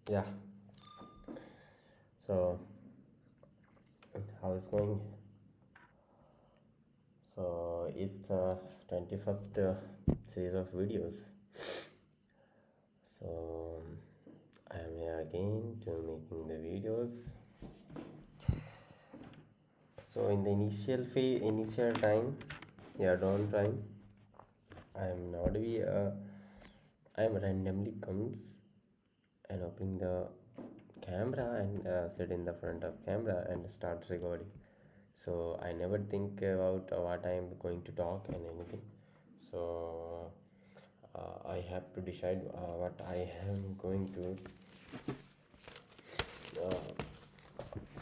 Yeah, so how is going? So it's 21st series of videos. So I am here again to making the videos. So in the initial time, yeah, dawn time, I am not be I am randomly comes and opening the camera and sit in the front of camera and start recording. So I never think about what I am going to talk and anything. So I have to decide what I am going to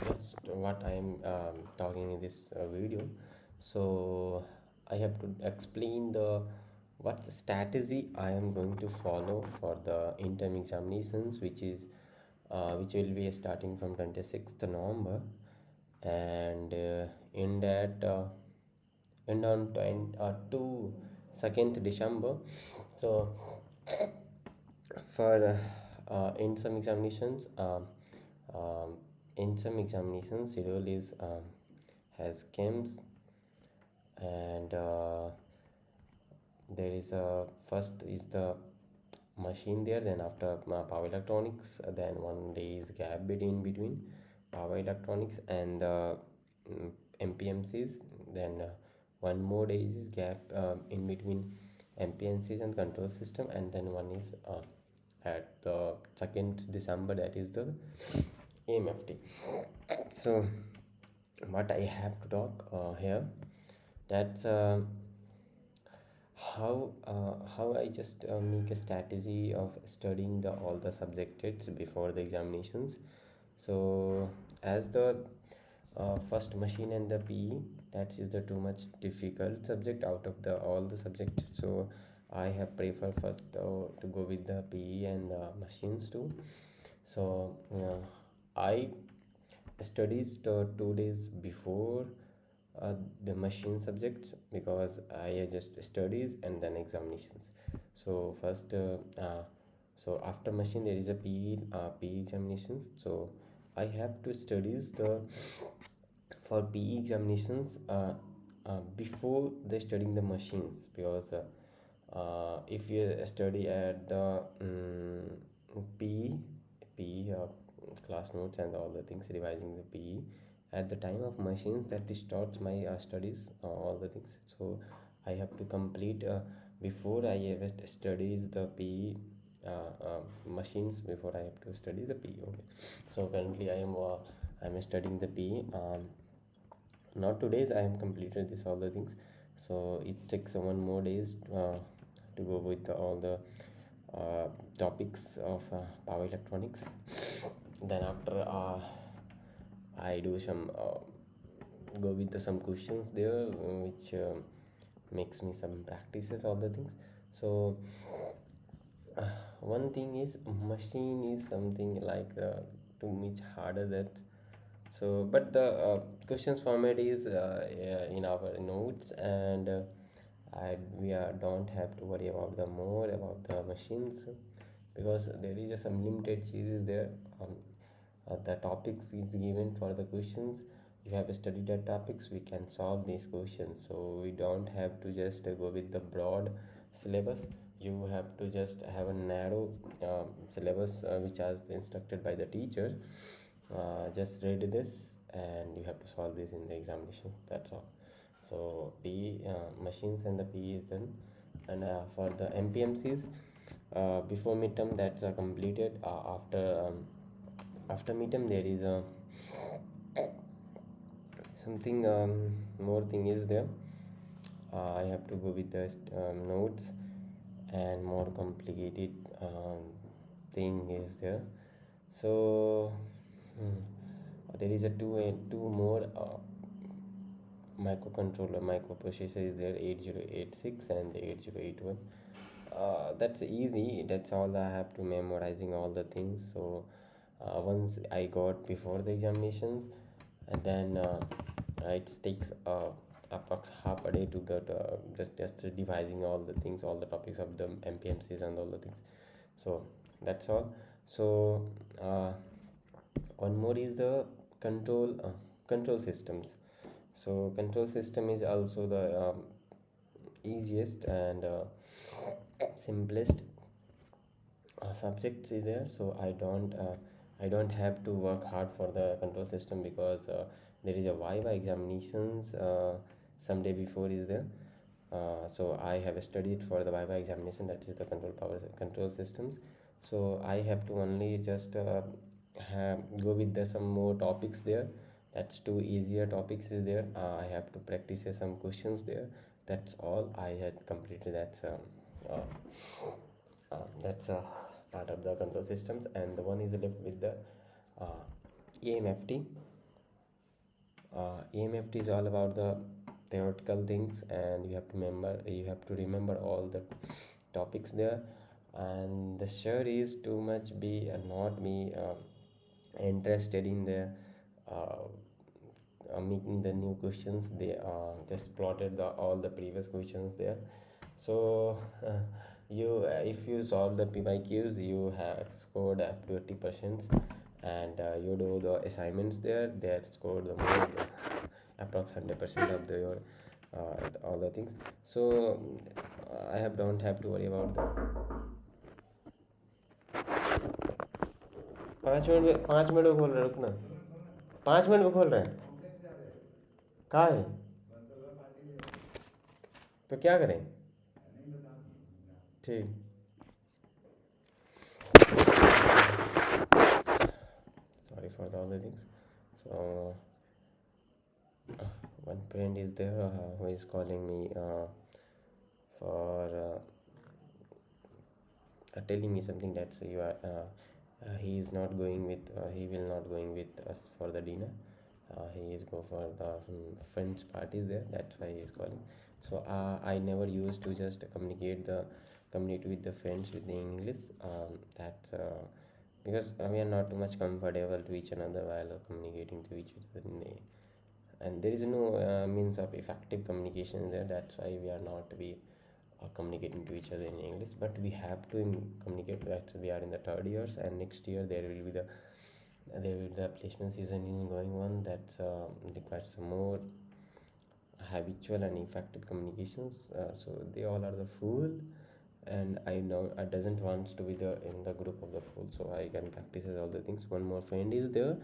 just what I am talking in this video. So I have to explain the what the strategy I am going to follow for the interim examinations, which will be starting from 26th November, and in that end on 2nd December. So for in some examinations schedule is has camps, and there is a first is the machine there, then after power electronics, then 1 day is gap between power electronics and the mpmcs, then 1 more day is gap in between mpmcs and control system, and then one is at the 2nd December, that is the amft. So what I have to talk here, that's how I just make a strategy of studying the all the subjects before the examinations. So as the first machine and the PE, that is the too much difficult subject out of the all the subjects. So I have prefer first to go with the PE and machines too. So I studies the 2 days before the machine subjects, because I just studies and then examinations. So first so after machine there is a PE examinations. So I have to studies the for PE examinations before they studying the machines, because if you study at the PE class notes and all the things, revising the PE at the time of machines, that distorts my studies, all the things. So I have to complete before I ever studies the PE machines, before I have to study the PE. Okay, so currently I'm studying the PE. Not 2 days I am completed this all the things. So it takes 1 more days to go with all the topics of power electronics. Then after I do some go with some questions there, which makes me some practices all the things. So one thing is machine is something like too much harder that. So but the questions format is in our notes, and don't have to worry about the more about the machines, because there is some limited series there. The topics is given for the questions. You have studied the topics, we can solve these questions, so we don't have to just go with the broad syllabus. You have to just have a narrow syllabus which is instructed by the teacher. Just read this and you have to solve this in the examination, that's all. So PE machines and the PE is done, and for the mpmcs before midterm, that's completed. After midterm there is a something more thing is there. I have to go with the notes, and more complicated thing is there. So there is a two more microcontroller microprocessor is there, 8086 and 8081. That's easy, that's all I have to memorizing all the things. So once I got before the examinations, and then it takes approx half a day to get just devising all the things, all the topics of the mpmcs and all the things. So that's all. So uh, one more is the control systems. So control system is also the easiest and simplest subjects is there. So I don't have to work hard for the control system because there is a viva examinations someday before is there. So I have studied for the viva examination, that is the control systems. So I have to only just go with the some more topics there. That's two easier topics is there. I have to practice some questions there. That's all I had completed. That's part of the control systems, and the one is left with the uh, EMFT. EMFT is all about the theoretical things, and you have to remember all the topics there. And the sure is too much be not be interested in the uh, making the new questions. They just plotted all the previous questions there. So you if you solve the PYQs, you have scored up to 80%, and you do the assignments there, that scored the more, approx 100% of your all the things. So I have don't have to worry about the 5 minute में खोल रहे हैं, रुकना, 5 minute में खोल रहे हैं, कहाँ है, तो क्या करें, ठीक. Sorry for the other things. So one friend is there who is calling me for telling me something that you are he is not going with he will not going with us for the dinner. He is go for some friends parties there, that's why he is calling. So I never used to just communicate with the friends with the English. That's because we are not too much comfortable to each another while communicating to each other and there is no means of effective communication there. That's why we are not we communicating to each other in English, but we have to communicate. That we are in the third years, and next year there will be the placement season is going on. That requires some more habitual and effective communications. So they all are the fool, and I know I doesn't want to be in the group of the fool, so I can practice all the things. One more friend is there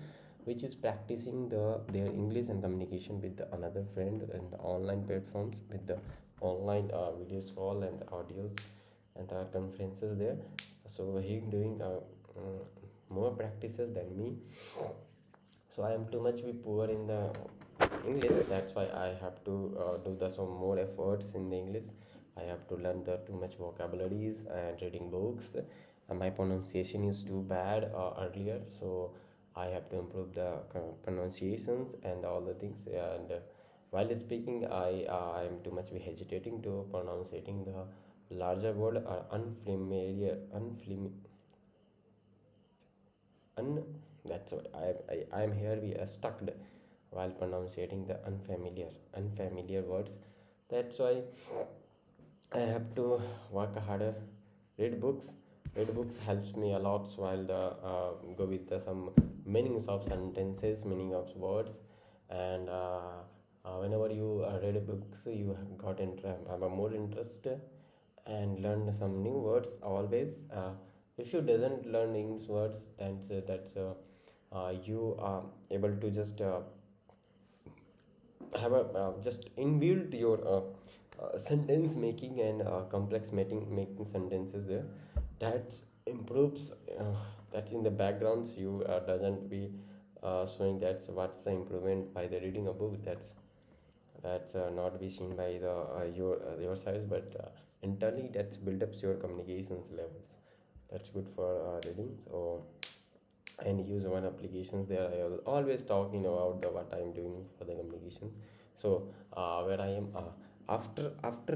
which is practicing their English and communication with the another friend in the online platforms, with the online videos call and the audios and the conferences there. So he doing more practices than me. So I am too much be poor in the English. That's why I have to do the some more efforts in the English. I have to learn the too much vocabularies and reading books. My pronunciation is too bad earlier, so I have to improve the pronunciations and all the things. And while speaking, I am too much be hesitating to pronouncing the larger word unfamiliar, un. That's why I am here. We are stuck while pronouncing the unfamiliar words. That's why I have to work harder. Read books. Read books helps me a lot. So I'll go with some meanings of sentences, meaning of words, and whenever you read books, you have have a more interest and learn some new words always. If you doesn't learn English words, then you are able to just have a just inbuilt your sentence making and complex making sentences there. That improves. That's in the backgrounds. You doesn't be showing that's what's the improvement by the reading a book. That's not be seen by the your sides, but internally that's build up your communications levels. That's good for reading. So and use one applications there. I always talking about what I am doing for the communications. So where I am after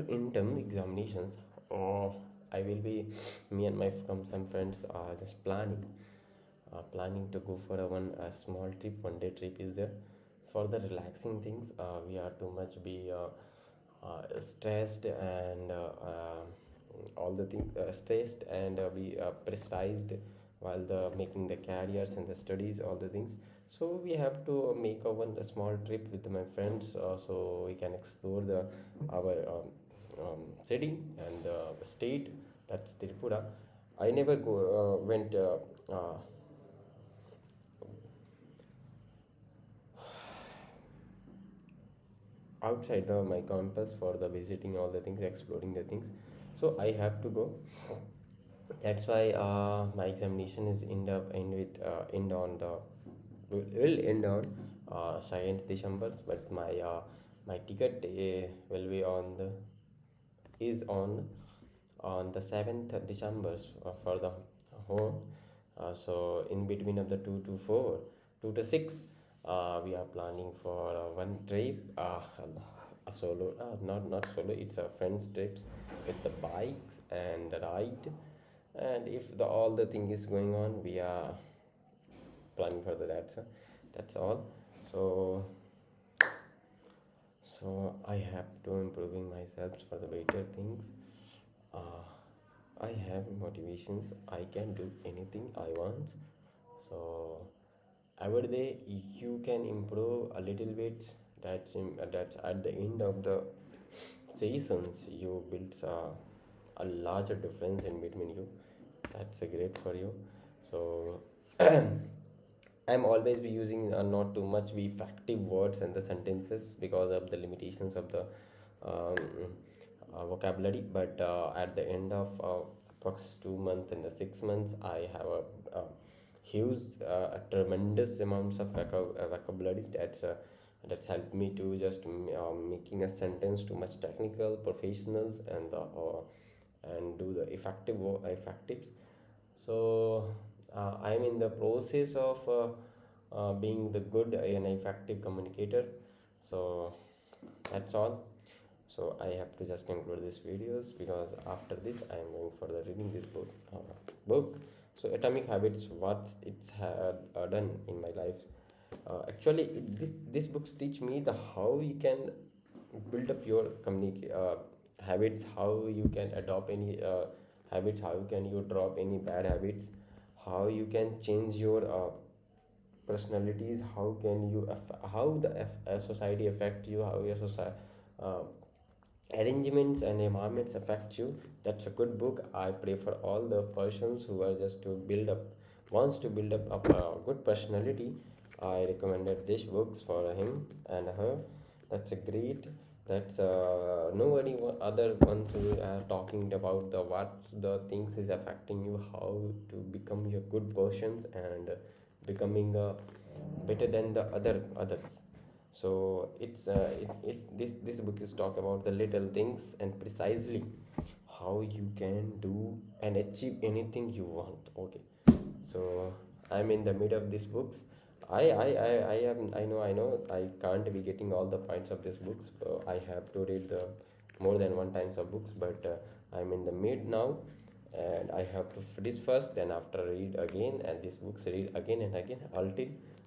interim examinations, uh, I will be me and my some friends are just planning to go for a small trip. One day trip is there for the relaxing things. We are too much be stressed and all the things stressed and be pressurized while the making the careers and the studies, all the things. So we have to make a small trip with my friends, so we can explore the our city and the state, that's Tripura. I never went outside my campus for the visiting all the things, exploring the things. So I have to go. That's why my examination is end on the will end on 2nd December, but my ticket will be on the is on the 7th December for the whole. So in between of the 2 to 4, 2 to 6, we are planning for one trip, a solo, not solo, it's a friends trips with the bikes and the ride. And if all the thing is going on, we are planning for the that's all. So I have to improving myself for the better things. uh, I have motivations, I can do anything I want. So every day you can improve a little bit. That's at the end of the seasons you build a larger difference in between you. That's a great for you. So I'm always be using not too much be effective words and the sentences because of the limitations of the um, vocabulary. But at the end of approx 2 months and the 6 months, I have a huge, tremendous amounts of vocabularies that's helped me to just making a sentence too much technical, professionals, and do the effectives. So I'm in the process of being the good and effective communicator. So that's all. So I have to just conclude these videos because after this I am going for the reading this book. So Atomic Habits, what it's had done in my life. Actually, this books teach me the how you can build up your habits, how you can adopt any habits, how can you drop any bad habits, how you can change your personalities, how can you how the society affect you, how your society uh, arrangements and environments affect you. That's a good book. I pray for all the persons who are just to build up wants to build up a good personality. I recommended these books for him and her. That's a great. That's nobody other ones who are talking about the what the things is affecting you, how to become your good persons and becoming better than the others. So this book is talk about the little things and precisely how you can do and achieve anything you want. Okay, so I'm in the mid of these books. I know I can't be getting all the points of these books. I have to read the more than one times of books, but I'm in the mid now, and I have to finish first, then after read again, and these books read again and again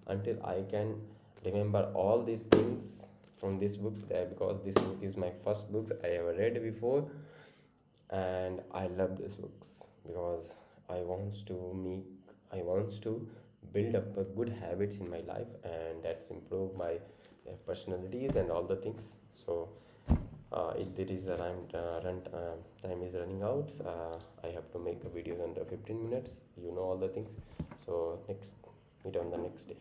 until I can remember all these things from this book, because this book is my first book I ever read before, and I love these books because I wants to build up a good habits in my life, and that's improve my personalities and all the things. So if there is a time is running out, I have to make a video under 15 minutes, all the things. So next meet on the next day.